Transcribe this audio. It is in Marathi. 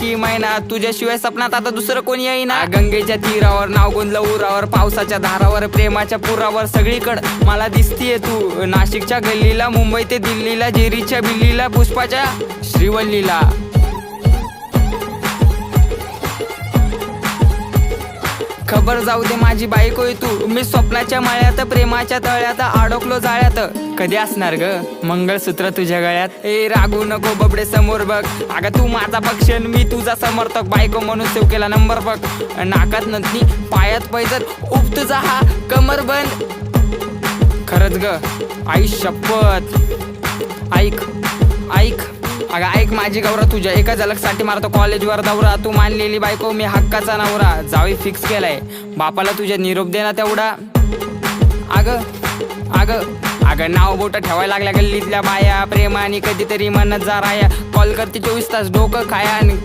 लाडकी मैना, तुझ्याशिवाय सपनात आता दुसरं कोणी येईना. गंगेच्या तीरावर नाव गोंदलं उरावर, पावसाच्या धारावर प्रेमाच्या पुरावर, सगळीकडं मला दिसतीये तू. नाशिकच्या गल्लीला, मुंबई ते दिल्लीला, जेरीच्या बिल्लीला, पुष्पाच्या श्रीवल्लीला. खबर जाऊ दे माझी बायको आहे तू. मी स्वप्नाच्या मळ्यात, प्रेमाच्या तळ्यात अडकलो जाळ्यात. कधी असणार ग मंगळसूत्र तुझ्या गळ्यात? ए रागू नको बबडे समोर बघ, अगं तू माझा पक्षण मी तुझा समर्थक. बायको म्हणून सेव केला नंबर बघ, नाकात नथनी पायात पैजर, उप तुझा हा कमर बंद. खरंच ग आई शपथ. ऐक ऐक अगं ऐक माझी गौरा, तुझ्या एका झलकसाठी मारतो कॉलेजवर दौरा. तू मानलेली बायको मी हक्काचा नवरा, जावी फिक्स केलाय बापाला तुझ्या निरोप दे ना तेवढा. अगं अगं अगं नाव बोट ठेवायला लागल्या गल्लीतल्या बाया, प्रेमाने कधीतरी मनत जा राया. कॉल करते 24 तास डोकं खाया आणि